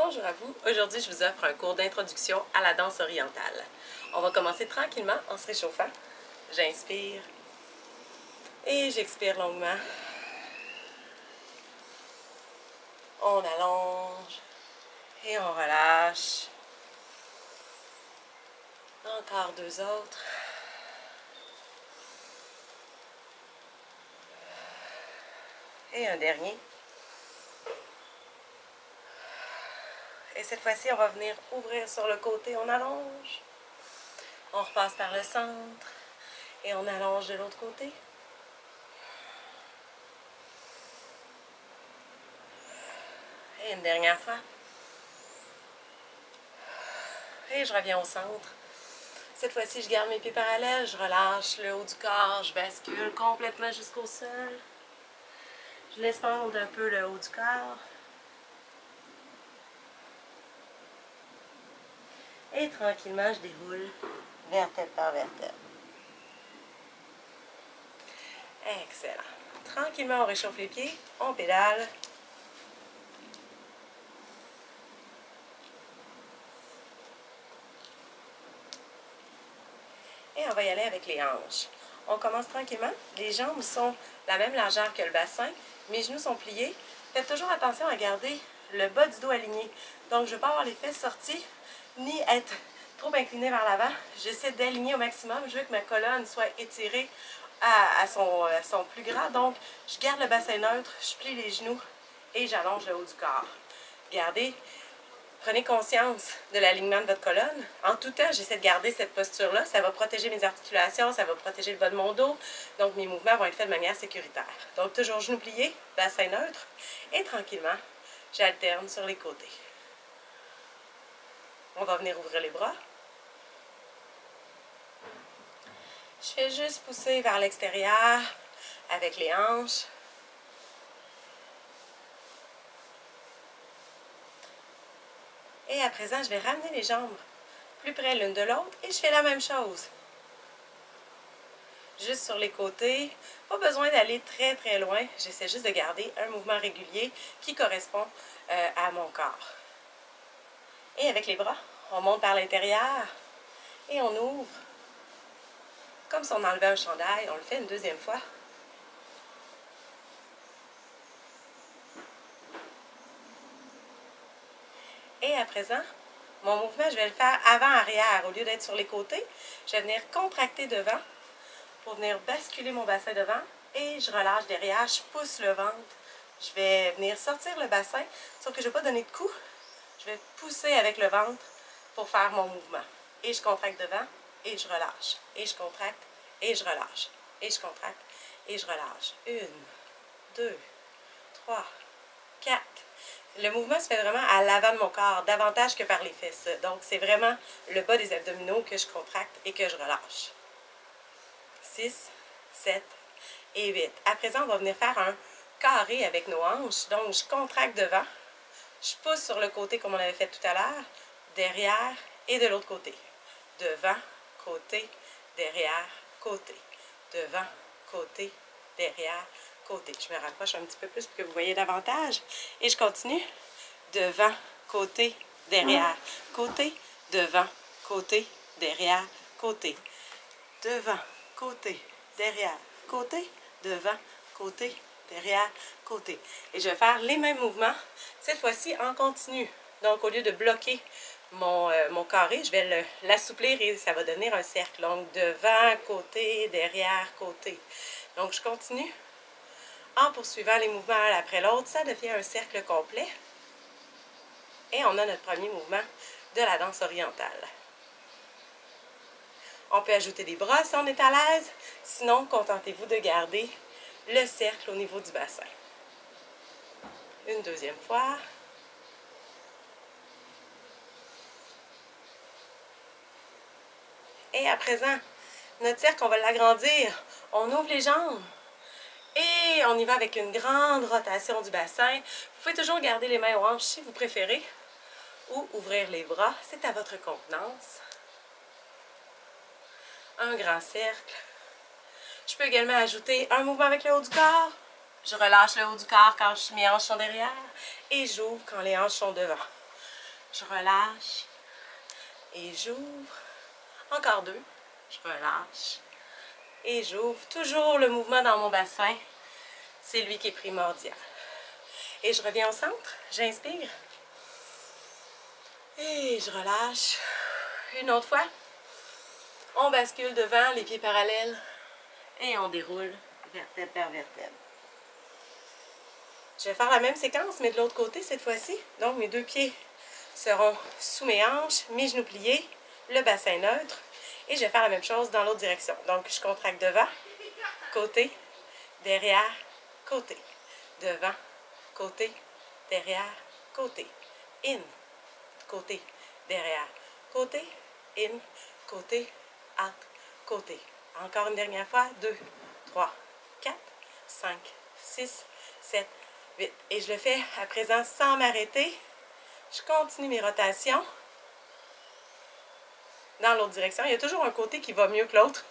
Bonjour à vous. Aujourd'hui, je vous offre un cours d'introduction à la danse orientale. On va commencer tranquillement en se réchauffant. J'inspire et j'expire longuement. On allonge et on relâche. Encore deux autres. Et un dernier. Et cette fois-ci, on va venir ouvrir sur le côté, on allonge. On repasse par le centre et on allonge de l'autre côté. Et une dernière fois. Et je reviens au centre. Cette fois-ci, je garde mes pieds parallèles, je relâche le haut du corps, je bascule complètement jusqu'au sol. Je laisse pendre un peu le haut du corps. Et tranquillement, je déroule vertèbre par vertèbre. Excellent. Tranquillement, on réchauffe les pieds, on pédale. Et on va y aller avec les hanches. On commence tranquillement. Les jambes sont la même largeur que le bassin. Mes genoux sont pliés. Faites toujours attention à garder le bas du dos aligné. Donc, je ne veux pas avoir les fesses sorties, ni être trop inclinée vers l'avant. J'essaie d'aligner au maximum. Je veux que ma colonne soit étirée à son plus grand. Donc, je garde le bassin neutre, je plie les genoux et j'allonge le haut du corps. Gardez. Prenez conscience de l'alignement de votre colonne. En tout temps, j'essaie de garder cette posture-là. Ça va protéger mes articulations, ça va protéger le bas de mon dos. Donc, mes mouvements vont être faits de manière sécuritaire. Donc, toujours genoux pliés, bassin neutre. Et tranquillement, j'alterne sur les côtés. On va venir ouvrir les bras. Je fais juste pousser vers l'extérieur avec les hanches. Et à présent, je vais ramener les jambes plus près l'une de l'autre et je fais la même chose. Juste sur les côtés, pas besoin d'aller très très loin, j'essaie juste de garder un mouvement régulier qui correspond à mon corps. Et avec les bras, on monte par l'intérieur et on ouvre. Comme si on enlevait un chandail, on le fait une deuxième fois. Et à présent, mon mouvement, je vais le faire avant-arrière. Au lieu d'être sur les côtés, je vais venir contracter devant pour venir basculer mon bassin devant et je relâche derrière, je pousse le ventre. Je vais venir sortir le bassin, sauf que je ne vais pas donner de coup. Je vais pousser avec le ventre pour faire mon mouvement. Et je contracte devant et je relâche. Et je contracte et je relâche. Et je contracte et je relâche. 1, 2, 3, 4. Le mouvement se fait vraiment à l'avant de mon corps, davantage que par les fesses. Donc, c'est vraiment le bas des abdominaux que je contracte et que je relâche. 6, 7 et 8. À présent, on va venir faire un carré avec nos hanches. Donc, je contracte devant. Je pousse sur le côté comme on avait fait tout à l'heure. Derrière et de l'autre côté. Devant, côté, derrière, côté. Devant, côté, derrière, côté. Je me rapproche un petit peu plus pour que vous voyez davantage. Et je continue. Devant, côté, derrière, côté. Devant, côté, derrière, côté. Devant, côté, derrière, côté. Devant, côté, derrière, côté. Et je vais faire les mêmes mouvements, cette fois-ci en continu. Donc, au lieu de bloquer mon carré, je vais l'assouplir et ça va donner un cercle. Donc, devant, côté, derrière, côté. Donc, je continue. En poursuivant les mouvements l'un après l'autre, ça devient un cercle complet. Et on a notre premier mouvement de la danse orientale. On peut ajouter des bras si on est à l'aise. Sinon, contentez-vous de garder le cercle au niveau du bassin. Une deuxième fois. Et à présent, notre cercle, on va l'agrandir. On ouvre les jambes. Et on y va avec une grande rotation du bassin. Vous pouvez toujours garder les mains aux hanches si vous préférez. Ou ouvrir les bras, c'est à votre contenance. Un grand cercle. Je peux également ajouter un mouvement avec le haut du corps. Je relâche le haut du corps quand mes hanches sont derrière. Et j'ouvre quand les hanches sont devant. je relâche et j'ouvre. Encore 2, je relâche et j'ouvre. Toujours le mouvement dans mon bassin, c'est lui qui est primordial. Et je reviens au centre, j'inspire et je relâche. Une autre fois, on bascule devant, les pieds parallèles et on déroule vertèbre par vertèbre. Je vais faire la même séquence, mais de l'autre côté cette fois-ci. Donc, mes 2 pieds seront sous mes hanches, mes genoux pliés, le bassin neutre. Et je vais faire la même chose dans l'autre direction. Donc, je contracte devant, côté, derrière, côté. Devant, côté, derrière, côté. In, côté, derrière, côté. In, côté, out, côté. Encore une dernière fois. 2, 3, 4, 5, 6, 7, 8. Et je le fais à présent sans m'arrêter. Je continue mes rotations dans l'autre direction. Il y a toujours un côté qui va mieux que l'autre.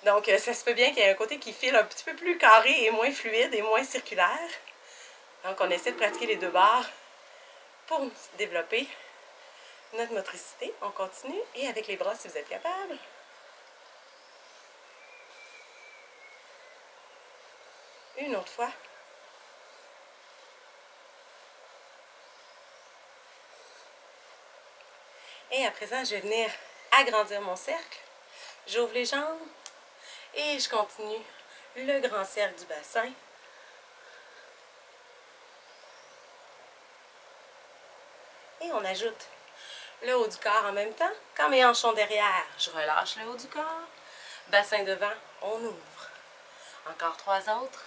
Donc, ça se peut bien qu'il y ait un côté qui file un petit peu plus carré et moins fluide et moins circulaire. Donc, on essaie de pratiquer les 2 barres pour développer notre motricité. On continue. Et avec les bras, si vous êtes capable. Une autre fois. Et à présent, je vais venir agrandir mon cercle. J'ouvre les jambes et je continue le grand cercle du bassin. Et on ajoute le haut du corps en même temps. Quand mes hanches sont derrière, je relâche le haut du corps. Bassin devant, on ouvre. Encore 3 autres.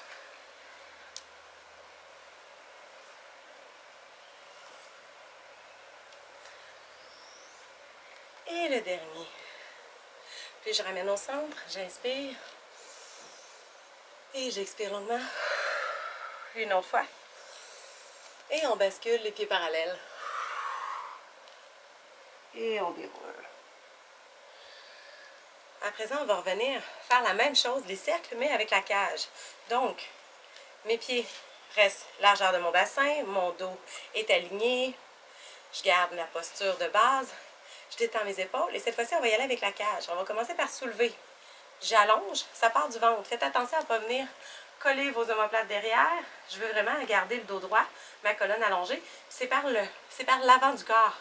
Et le dernier. Puis je ramène au centre, j'inspire. Et j'expire longuement. Une autre fois. Et on bascule les pieds parallèles. Et on déroule. À présent, on va revenir faire la même chose, les cercles, mais avec la cage. Donc, mes pieds restent largeur de mon bassin, mon dos est aligné, je garde la posture de base, je détends mes épaules et cette fois-ci, on va y aller avec la cage. On va commencer par soulever. J'allonge, ça part du ventre. Faites attention à ne pas venir coller vos omoplates derrière. Je veux vraiment garder le dos droit, ma colonne allongée. C'est par l'avant du corps.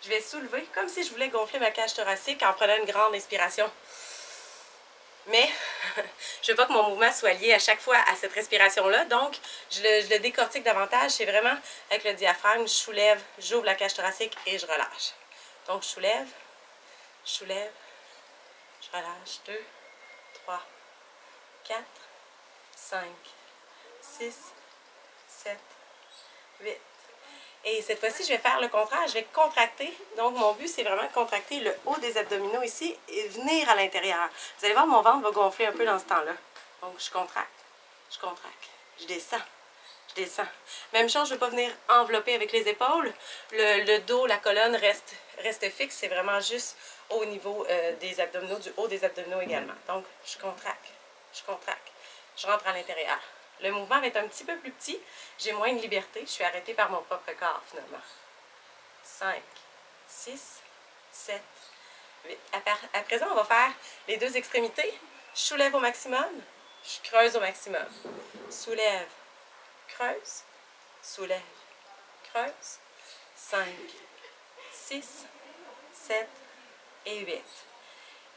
Je vais soulever comme si je voulais gonfler ma cage thoracique en prenant une grande inspiration. Mais je ne veux pas que mon mouvement soit lié à chaque fois à cette respiration-là. Donc, je le décortique davantage. C'est vraiment avec le diaphragme, je soulève, j'ouvre la cage thoracique et je relâche. Donc, je soulève, je relâche. 2, 3, 4, 5, 6, 7, 8. Et cette fois-ci, je vais faire le contraire. Je vais contracter. Donc, mon but, c'est vraiment de contracter le haut des abdominaux ici et venir à l'intérieur. Vous allez voir, mon ventre va gonfler un peu dans ce temps-là. Donc, je contracte, je descends, je descends. Même chose, je ne vais pas venir envelopper avec les épaules. Le dos, la colonne reste fixe. C'est vraiment juste au niveau des abdominaux, du haut des abdominaux également. Donc, je contracte, je rentre à l'intérieur. Le mouvement va être un petit peu plus petit. J'ai moins de liberté. Je suis arrêtée par mon propre corps, finalement. 5, 6, 7, 8. À présent, on va faire les 2 extrémités. Je soulève au maximum. Je creuse au maximum. Soulève, creuse, soulève, creuse. 5, 6, 7 et 8.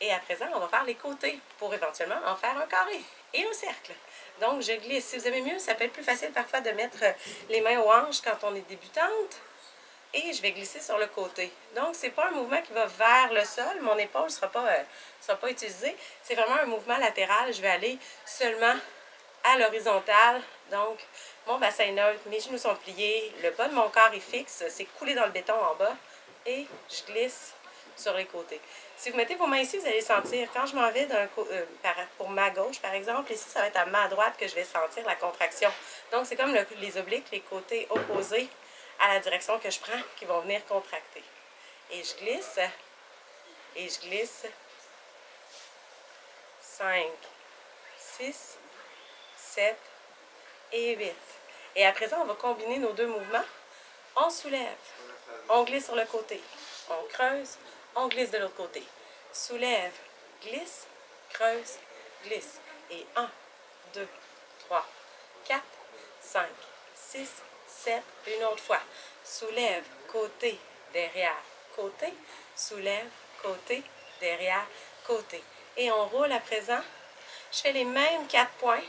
Et à présent, on va faire les côtés pour éventuellement en faire un carré et un cercle. Donc, je glisse. Si vous aimez mieux, ça peut être plus facile parfois de mettre les mains aux hanches quand on est débutante. Et je vais glisser sur le côté. Donc, ce n'est pas un mouvement qui va vers le sol. Mon épaule ne sera pas utilisée. C'est vraiment un mouvement latéral. Je vais aller seulement à l'horizontale. Donc, mon bassin est neutre, mes genoux sont pliés, le bas de mon corps est fixe, c'est coulé dans le béton en bas. Et je glisse sur les côtés. Si vous mettez vos mains ici, vous allez sentir, quand je m'en vais pour ma gauche, par exemple, ici, ça va être à ma droite que je vais sentir la contraction. Donc, c'est comme les obliques, les côtés opposés à la direction que je prends, qui vont venir contracter. Et je glisse, 5, 6, 7 et 8. Et à présent, on va combiner nos 2 mouvements On soulève. On glisse sur le côté. On creuse. On glisse de l'autre côté. Soulève. Glisse. Creuse. Glisse. Et 1, 2, 3, 4, 5, 6, 7. Une autre fois. Soulève. Côté. Derrière. Côté. Soulève. Côté. Derrière. Côté. Et on roule à présent. Je fais les mêmes 4 points,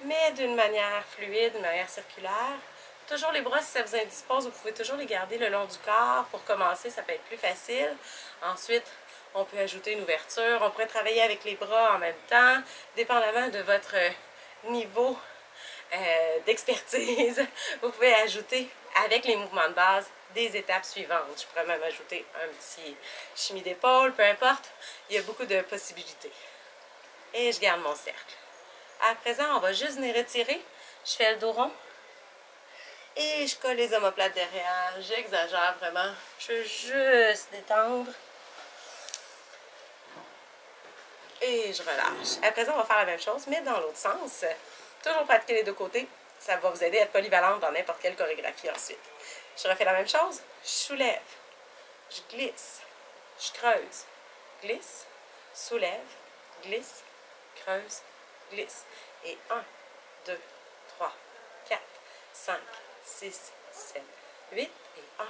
mais d'une manière fluide, d'une manière circulaire. Toujours les bras, si ça vous indispose, vous pouvez toujours les garder le long du corps. Pour commencer, ça peut être plus facile. Ensuite, on peut ajouter une ouverture. On pourrait travailler avec les bras en même temps, dépendamment de votre niveau d'expertise. Vous pouvez ajouter, avec les mouvements de base, des étapes suivantes. Je pourrais même ajouter un petit chimie d'épaule, peu importe. Il y a beaucoup de possibilités. Et je garde mon cercle. À présent, on va juste venir retirer. Je fais le dos rond. Et je colle les omoplates derrière. J'exagère vraiment. Je veux juste détendre. Et je relâche. À présent, on va faire la même chose, mais dans l'autre sens. Toujours pratiquer les deux côtés. Ça va vous aider à être polyvalente dans n'importe quelle chorégraphie ensuite. Je refais la même chose. Je soulève. Je glisse. Je creuse. Glisse. Soulève. Glisse. Creuse, glisse. Et 1, 2, 3, 4, 5, 6, 7, 8. Et 1,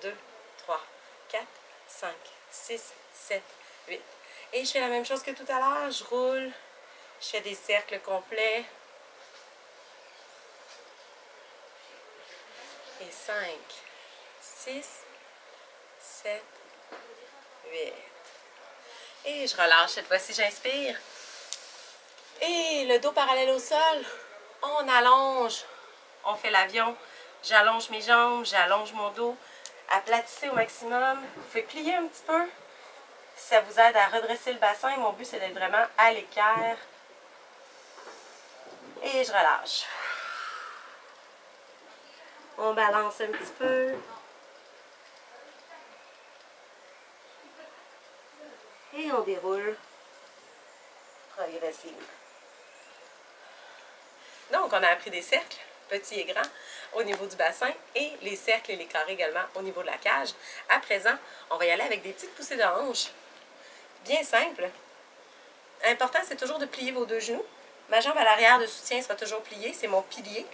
2, 3, 4, 5, 6, 7, 8. Et je fais la même chose que tout à l'heure. Je roule. Je fais des cercles complets. Et 5, 6, 7, 8. Et je relâche. Cette fois-ci, j'inspire. Et le dos parallèle au sol, on allonge, on fait l'avion, j'allonge mes jambes, j'allonge mon dos, aplatissez au maximum, vous pouvez plier un petit peu, ça vous aide à redresser le bassin, mon but c'est d'être vraiment à l'équerre, et je relâche. On balance un petit peu, et on déroule progressivement. Donc, on a appris des cercles, petits et grands, au niveau du bassin et les cercles et les carrés également au niveau de la cage. À présent, on va y aller avec des petites poussées de hanches, bien simples. L'important, c'est toujours de plier vos deux genoux. Ma jambe à l'arrière de soutien sera toujours pliée, c'est mon pilier.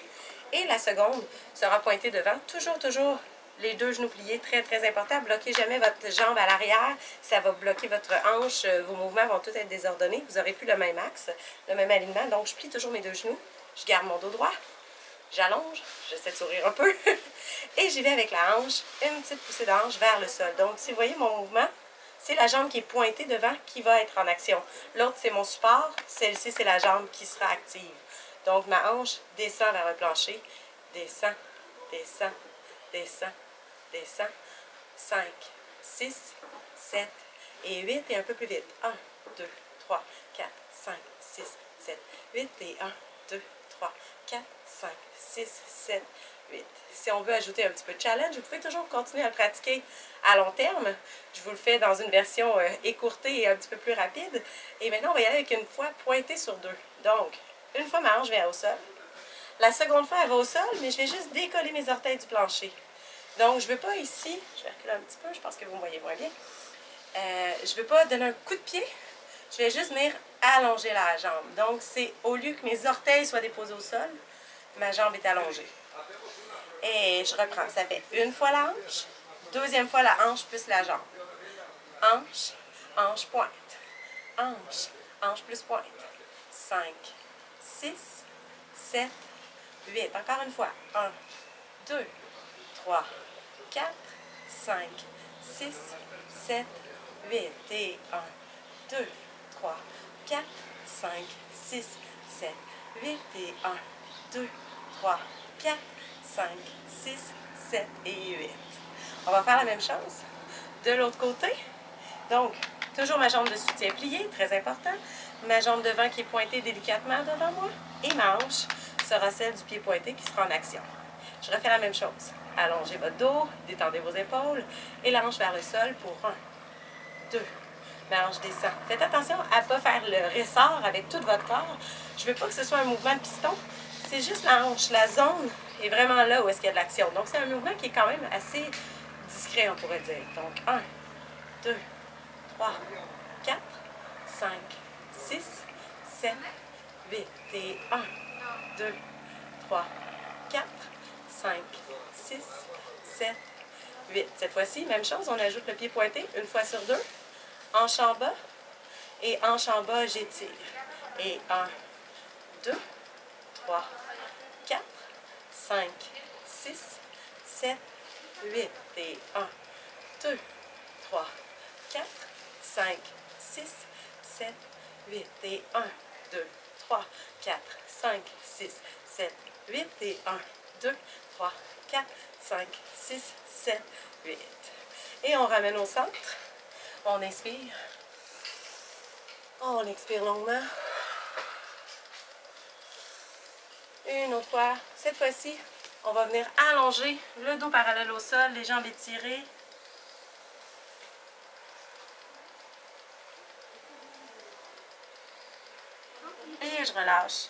Et la seconde sera pointée devant, toujours les deux genoux pliés, très très important. Bloquez jamais votre jambe à l'arrière, ça va bloquer votre hanche, vos mouvements vont tous être désordonnés. Vous n'aurez plus le même axe, le même alignement. Donc, je plie toujours mes deux genoux. Je garde mon dos droit, j'allonge, j'essaie de sourire un peu, et j'y vais avec la hanche, une petite poussée de hanche vers le sol. Donc, si vous voyez mon mouvement, c'est la jambe qui est pointée devant qui va être en action. L'autre, c'est mon support, celle-ci, c'est la jambe qui sera active. Donc, ma hanche descend vers le plancher, descend, descend, descend, descend, 5, 6, 7 et 8, et un peu plus vite. 1, 2, 3, 4, 5, 6, 7, 8, et 1, 2, 3, 4, 5, 6, 7, 8. Si on veut ajouter un petit peu de challenge, vous pouvez toujours continuer à le pratiquer à long terme. Je vous le fais dans une version écourtée et un petit peu plus rapide. Et maintenant, on va y aller avec une fois pointée sur deux. Donc, une fois ma hanche vient au sol. La seconde fois, elle va au sol, mais je vais juste décoller mes orteils du plancher. Donc, je ne veux pas ici, je vais reculer un petit peu, je pense que vous me voyez moins bien. Je ne veux pas donner un coup de pied. Je vais juste venir allonger la jambe. Donc, c'est au lieu que mes orteils soient déposés au sol, ma jambe est allongée. Et je reprends. Ça fait une fois la hanche, deuxième fois la hanche plus la jambe. Hanche, hanche, pointe. Hanche, hanche plus pointe. 5, 6, 7, 8. Encore une fois. 1, 2, 3, 4, 5, 6, 7, 8. Et 1, 2, 3, 4, 5, 6, 7, 8. Et 1, 2, 3, 4, 5, 6, 7 et 8. On va faire la même chose de l'autre côté. Donc, toujours ma jambe de soutien pliée, très important. Ma jambe devant qui est pointée délicatement devant moi. Et ma hanche sera celle du pied pointé qui sera en action. Je refais la même chose. Allongez votre dos, détendez vos épaules et la hanche vers le sol pour 1, 2. Ma hanche descend. Faites attention à ne pas faire le ressort avec tout votre corps. Je ne veux pas que ce soit un mouvement de piston. C'est juste la hanche, la zone est vraiment là où est-ce qu'il y a de l'action. Donc, c'est un mouvement qui est quand même assez discret, on pourrait dire. Donc, 1, 2, 3, 4, 5, 6, 7, 8. Et 1, 2, 3, 4, 5, 6, 7, 8. Cette fois-ci, même chose, on ajoute le pied pointé une fois sur deux. Hanche en bas. Et hanche en bas, j'étire. Et 1, 2, 3, 4, 5, 6, 7, 8. Et 1, 2, 3, 4, 5, 6, 7, 8. Et 1, 2, 3, 4, 5, 6, 7, 8. Et 1, 2, 3, 4, 5, 6, 7, 8. Et on ramène au centre. On inspire. On expire longuement. Une autre fois. Cette fois-ci, on va venir allonger le dos parallèle au sol, les jambes étirées. Et je relâche.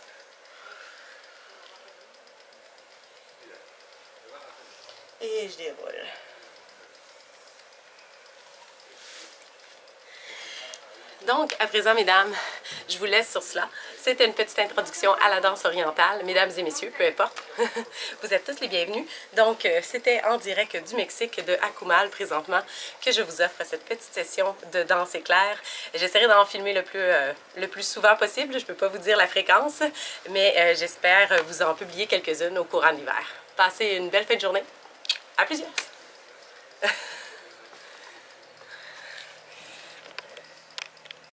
Et je déroule. Donc, à présent, mesdames, je vous laisse sur cela. C'était une petite introduction à la danse orientale. Mesdames et messieurs, peu importe, vous êtes tous les bienvenus. Donc, c'était en direct du Mexique, de Akumal, présentement, que je vous offre cette petite session de danse éclair. J'essaierai d'en filmer le plus souvent possible. Je ne peux pas vous dire la fréquence, mais j'espère vous en publier quelques-unes au courant de l'hiver. Passez une belle fin de journée. À plusieurs!